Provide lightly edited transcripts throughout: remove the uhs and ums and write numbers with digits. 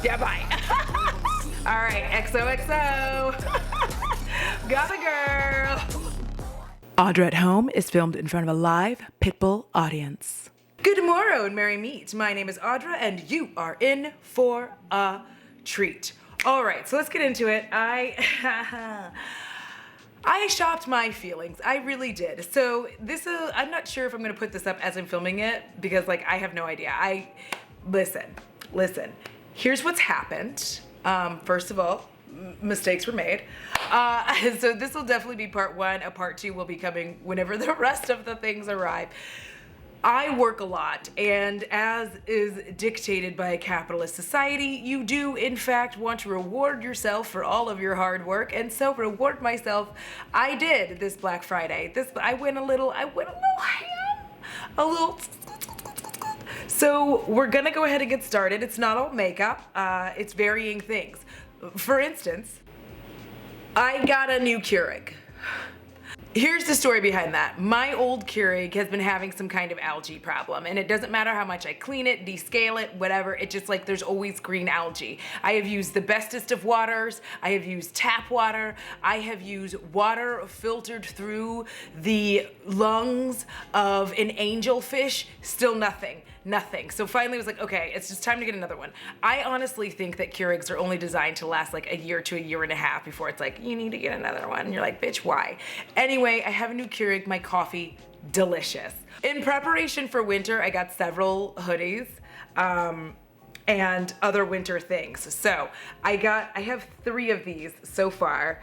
Yeah, bye. All right, XOXO. Got a girl. Audra at Home is filmed in front of a live Pitbull audience. Good morrow and merry meet. My name is Audra and you are in for a treat. All right, so let's get into it. I shopped my feelings. I really did. So this is, I'm not sure if I'm gonna put this up as I'm filming it because like I have no idea. Listen, here's what's happened. First of all, mistakes were made. So this will definitely be part one. A part two will be coming whenever the rest of the things arrive. I work a lot, and as is dictated by a capitalist society, you do in fact want to reward yourself for all of your hard work, and so reward myself I did this Black Friday. I went a little ham, So we're gonna go ahead and get started. It's not all makeup, it's varying things. For instance, I got a new Keurig. Here's the story behind that. My old Keurig has been having some kind of algae problem, and it doesn't matter how much I clean it, descale it, whatever, it just like there's always green algae. I have used the bestest of waters, I have used tap water, I have used water filtered through the lungs of an angelfish, still nothing. So finally I was like, okay, it's just time to get another one. I honestly think that Keurigs are only designed to last like a year to a year and a half before it's like, you need to get another one. And you're like, bitch, why? Anyway, I have a new Keurig, my coffee, delicious. In preparation for winter, I got several hoodies and other winter things. So I have 3 of these so far.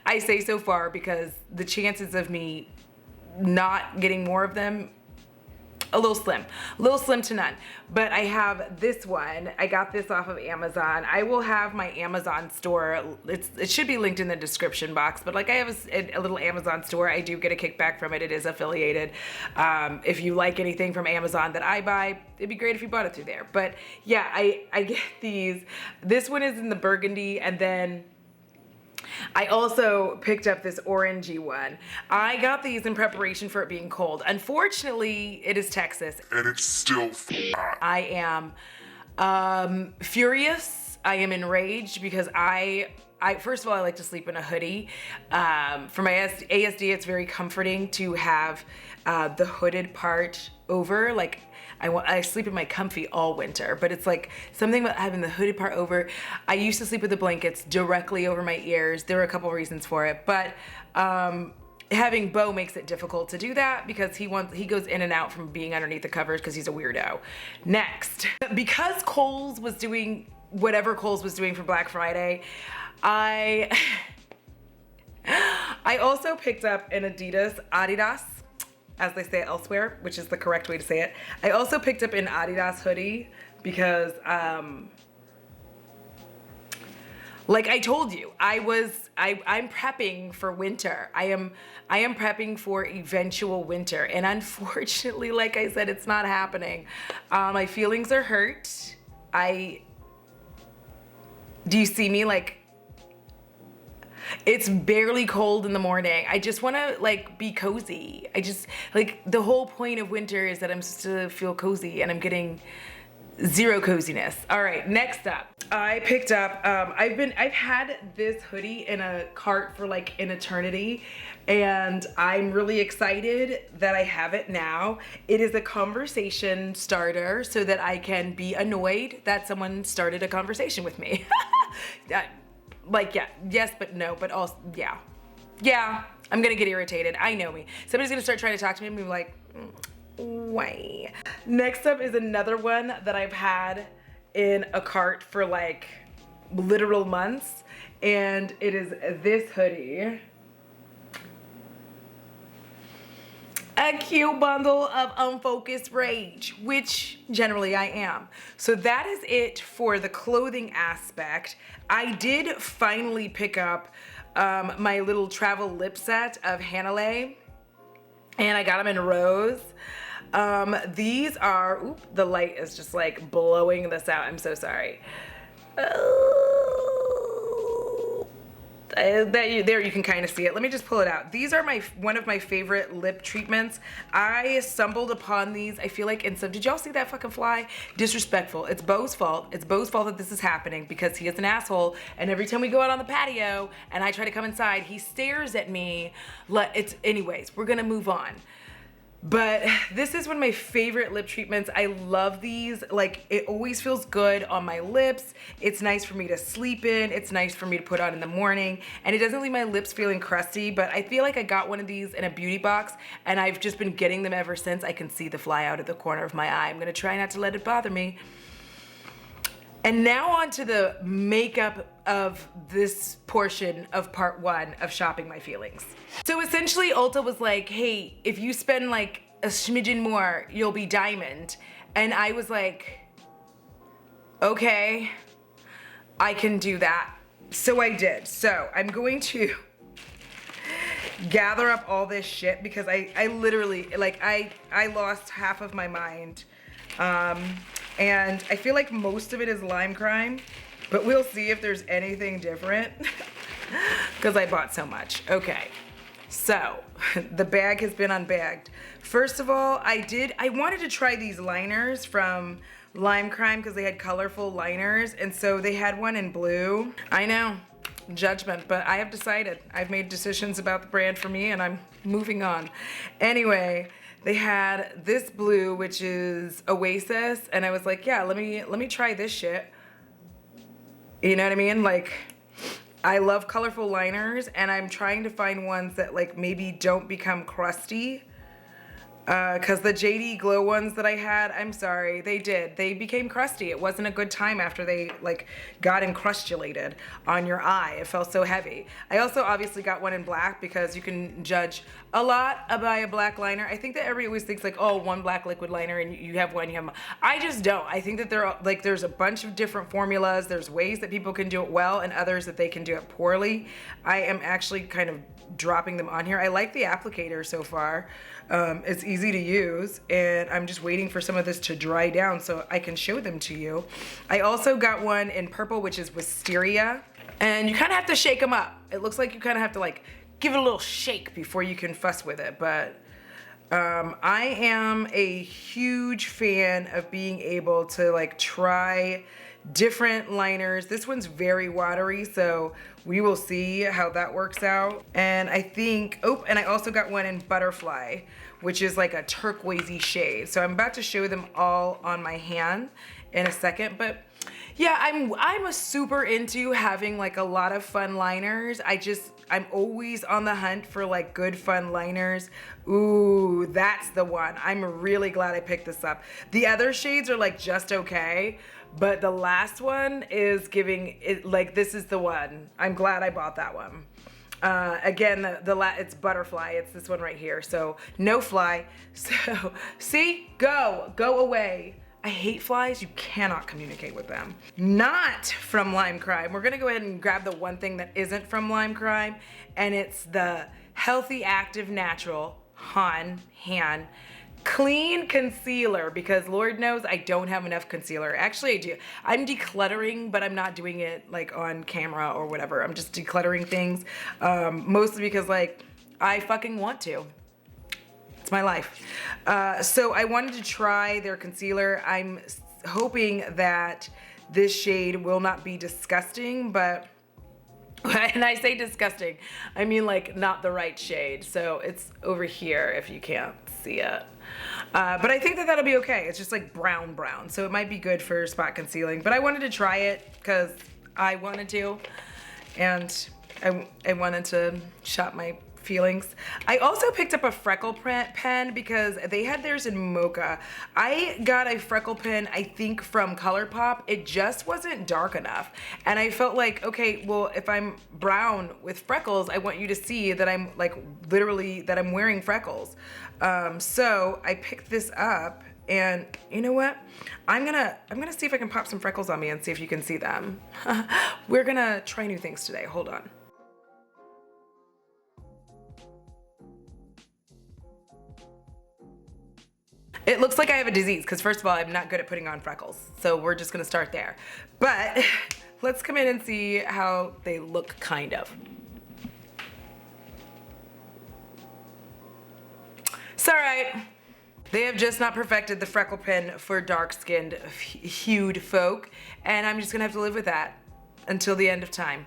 I say so far because the chances of me not getting more of them a little slim to none. But I have this one. I got this off of Amazon. I will have my Amazon store. It should be linked in the description box, but like I have a little Amazon store. I do get a kickback from it. It is affiliated. If you like anything from Amazon that I buy, it'd be great if you bought it through there. But yeah, I get these. This one is in the burgundy, and then I also picked up this orangey one. I got these in preparation for it being cold. Unfortunately, it is Texas. And it's still hot. I am furious. I am enraged because I first of all, I like to sleep in a hoodie. For my ASD, it's very comforting to have the hooded part over. Like, I sleep in my comfy all winter, but it's like something about having the hooded part over. I used to sleep with the blankets directly over my ears. There were a couple reasons for it, but having Bo makes it difficult to do that because he goes in and out from being underneath the covers because he's a weirdo. Next, because Kohls was doing whatever Kohls was doing for Black Friday, I also picked up an Adidas, as they say it elsewhere, which is the correct way to say it. I also picked up an Adidas hoodie because, like I told you, I'm prepping for winter. I am prepping for eventual winter, and unfortunately, like I said, it's not happening. My feelings are hurt. Do you see me? Like, it's barely cold in the morning. I just want to like be cozy. Like the whole point of winter is that I'm supposed to feel cozy, and I'm getting zero coziness. All right, next up, I picked up, I've had this hoodie in a cart for like an eternity, and I'm really excited that I have it now. It is a conversation starter so that I can be annoyed that someone started a conversation with me. Like, yeah, yes, but no, but also, yeah. Yeah, I'm gonna get irritated. I know me. Somebody's gonna start trying to talk to me and be like, why? Next up is another one that I've had in a cart for like literal months, and it is this hoodie. A cute bundle of unfocused rage, which generally I am. So that is it for the clothing aspect. I did finally pick up my little travel lip set of Hanalei, and I got them in rose. These are, oop, the light is just like blowing this out. I'm so sorry. There you can kind of see it. Let me just pull it out. These are one of my favorite lip treatments. I stumbled upon these, I feel like, in some, did y'all see that fucking fly? Disrespectful. It's Beau's fault. It's Beau's fault that this is happening because he is an asshole, and every time we go out on the patio and I try to come inside, he stares at me. Anyways, we're gonna move on. But this is one of my favorite lip treatments. I love these. Like, it always feels good on my lips. It's nice for me to sleep in. It's nice for me to put on in the morning. And it doesn't leave my lips feeling crusty, but I feel like I got one of these in a beauty box and I've just been getting them ever since. I can see the fly out of the corner of my eye. I'm gonna try not to let it bother me. And now on to the makeup of this portion of part 1 of Shopping My Feelings. So essentially Ulta was like, hey, if you spend like a smidgen more, you'll be diamond. And I was like, okay, I can do that. So I did. So I'm going to gather up all this shit because I literally, like, I lost half of my mind. And I feel like most of it is lime crime, but we'll see if there's anything different because I bought so much. Okay, so the bag has been unbagged. First of all, I wanted to try these liners from Lime Crime because they had colorful liners, and so they had one in blue. I know, judgment, but I have decided. I've made decisions about the brand for me and I'm moving on. Anyway, they had this blue, which is Oasis, and I was like, yeah, let me try this shit. You know what I mean? Like, I love colorful liners, and I'm trying to find ones that like maybe don't become crusty. Cause the JD Glow ones that I had, I'm sorry, they became crusty. It wasn't a good time after they like got encrustulated on your eye. It felt so heavy. I also obviously got one in black because you can judge a lot by a black liner. I think that everybody always thinks like, oh, one black liquid liner and you have one, I just don't. I think that there's a bunch of different formulas. There's ways that people can do it well and others that they can do it poorly. I am actually kind of dropping them on here. I like the applicator so far. It's easy to use, and I'm just waiting for some of this to dry down so I can show them to you. I also got one in purple, which is Wisteria, and you kind of have to shake them up. It looks like you kind of have to like give it a little shake before you can fuss with it, but I am a huge fan of being able to like try different liners. This one's very watery, so we will see how that works out. And I think, and I also got one in Butterfly, which is like a turquoisey shade. So I'm about to show them all on my hand in a second, but yeah, I'm a super into having like a lot of fun liners. I'm always on the hunt for like good fun liners. Ooh, that's the one. I'm really glad I picked this up. The other shades are like just okay, but the last one is giving it like, this is the one. I'm glad I bought that one. Again, it's Butterfly. It's this one right here. So no fly. So see, go away. I hate flies. You cannot communicate with them. Not from Lime Crime. We're gonna go ahead and grab the one thing that isn't from Lime Crime, and it's the Healthy Active Natural Han Clean Concealer, because Lord knows I don't have enough concealer. Actually, I do. I'm decluttering, but I'm not doing it like on camera or whatever. I'm just decluttering things, mostly because like I fucking want to. It's my life. So I wanted to try their concealer. I'm hoping that this shade will not be disgusting, but and I say disgusting, I mean like not the right shade. So it's over here if you can't see it. But I think that that'll be okay. It's just like brown. So it might be good for spot concealing, but I wanted to try it because I wanted to, and I wanted to shop my feelings. I also picked up a freckle pen because they had theirs in mocha. I got a freckle pen, I think from ColourPop. It just wasn't dark enough. And I felt like, okay, well, if I'm brown with freckles, I want you to see that I'm like literally that I'm wearing freckles. So I picked this up, and you know what? I'm gonna see if I can pop some freckles on me and see if you can see them. We're gonna try new things today. Hold on. It looks like I have a disease because first of all, I'm not good at putting on freckles. So we're just gonna start there. But let's come in and see how they look kind of. It's all right. They have just not perfected the freckle pen for dark-skinned, hued folk, and I'm just gonna have to live with that until the end of time.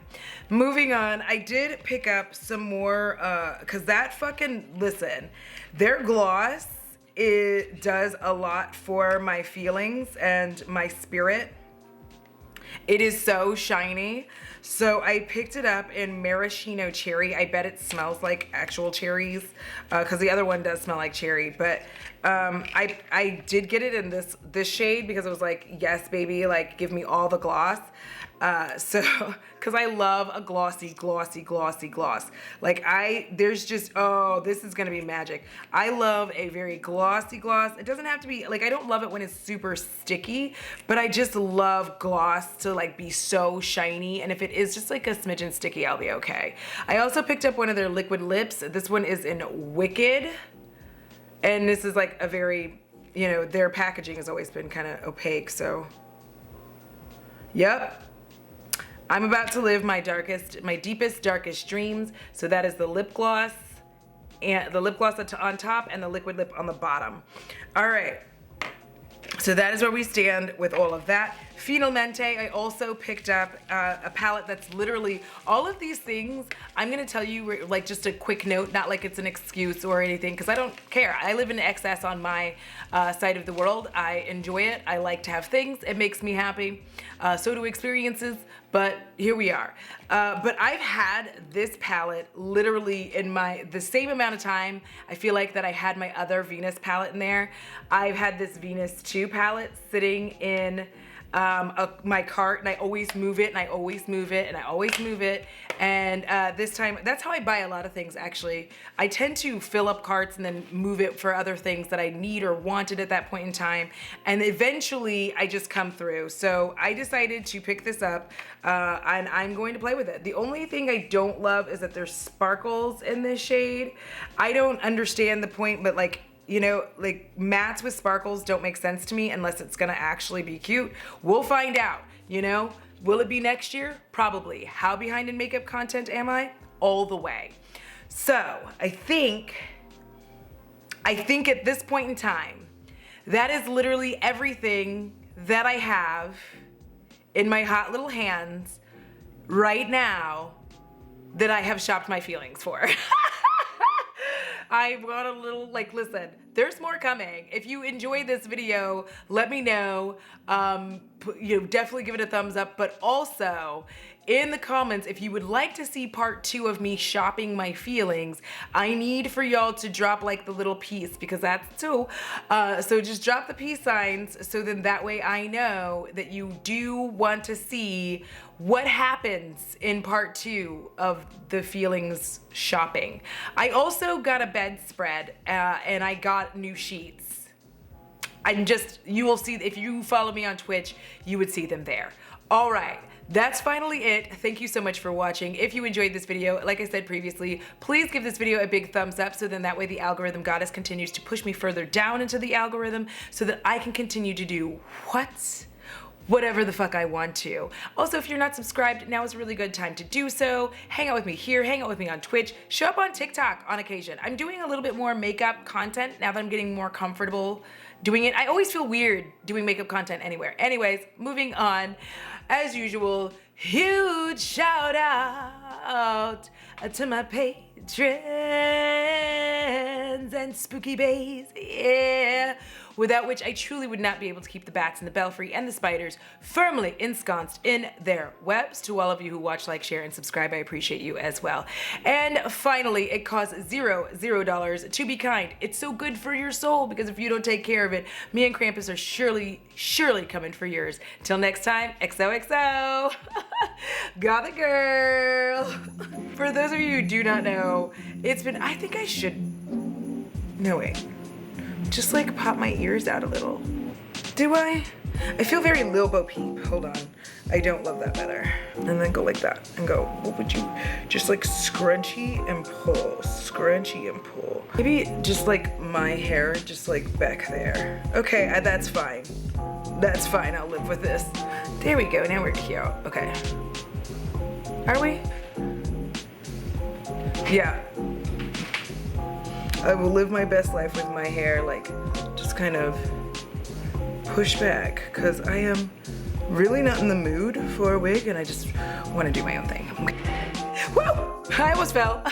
Moving on, I did pick up some more, cause that fucking, listen, their gloss, it does a lot for my feelings and my spirit. It is so shiny. So I picked it up in maraschino cherry. I bet it smells like actual cherries, cause the other one does smell like cherry, but I did get it in this shade because it was like, yes, baby, like give me all the gloss. So, cause I love a glossy gloss. Like there's just, oh, this is gonna be magic. I love a very glossy gloss. It doesn't have to be, like, I don't love it when it's super sticky, but I just love gloss to like be so shiny. And if it is just like a smidgen sticky, I'll be okay. I also picked up one of their liquid lips. This one is in Wicked. And this is like a very, you know, their packaging has always been kind of opaque, so. Yep. I'm about to live my deepest, darkest dreams. So that is the lip gloss, and the lip gloss on top and the liquid lip on the bottom. All right. So that is where we stand with all of that. Finalmente, I also picked up a palette that's literally, all of these things, I'm gonna tell you like just a quick note, not like it's an excuse or anything, because I don't care. I live in excess on my side of the world. I enjoy it. I like to have things. It makes me happy. So do experiences, but here we are. But I've had this palette literally in the same amount of time. I feel like that I had my other Venus palette in there. I've had this Venus 2 palette sitting in my cart, and I always move it, and I always move it, and I always move it. And this time, that's how I buy a lot of things, actually. I tend to fill up carts and then move it for other things that I need or wanted at that point in time. And eventually, I just come through. So I decided to pick this up, and I'm going to play with it. The only thing I don't love is that there's sparkles in this shade. I don't understand the point, but like, you know, like mattes with sparkles don't make sense to me unless it's gonna actually be cute. We'll find out, you know? Will it be next year? Probably. How behind in makeup content am I? All the way. So I think at this point in time, that is literally everything that I have in my hot little hands right now that I have shopped my feelings for. I want a little, like, listen, there's more coming. If you enjoyed this video, let me know. You know, definitely give it a thumbs up, but also in the comments, if you would like to see part 2 of me shopping my feelings, I need for y'all to drop like the little peace, because that's 2. So just drop the peace signs, so then that way I know that you do want to see what happens in part 2 of the feelings shopping. I also got a bedspread, and I got new sheets. You will see, if you follow me on Twitch, you would see them there. All right, that's finally it. Thank you so much for watching. If you enjoyed this video, like I said previously, please give this video a big thumbs up, so then that way the algorithm goddess continues to push me further down into the algorithm, so that I can continue to do whatever the fuck I want to. Also, if you're not subscribed, now is a really good time to do so. Hang out with me here, hang out with me on Twitch, show up on TikTok on occasion. I'm doing a little bit more makeup content now that I'm getting more comfortable doing it. I always feel weird doing makeup content anywhere. Anyways, moving on. As usual, huge shout out to my patrons and spooky bays, yeah. Without which I truly would not be able to keep the bats and the belfry and the spiders firmly ensconced in their webs. To all of you who watch, like, share, and subscribe, I appreciate you as well. And finally, it costs $0 to be kind. It's so good for your soul, because if you don't take care of it, me and Krampus are surely coming for yours. Till next time, XOXO. Got the girl. For those of you who do not know, it's been, I think I should, no wait. Just like pop my ears out a little. Do I? I feel very Lil Bo Peep. Hold on. I don't love that better. And then go like that and go, what would you, just like scrunchy and pull, scrunchy and pull. Maybe just like my hair, just like back there. Okay, that's fine. That's fine, I'll live with this. There we go, now we're cute. Okay. Are we? Yeah. I will live my best life with my hair like just kind of pushed back because I am really not in the mood for a wig and I just want to do my own thing. Woo! I almost fell.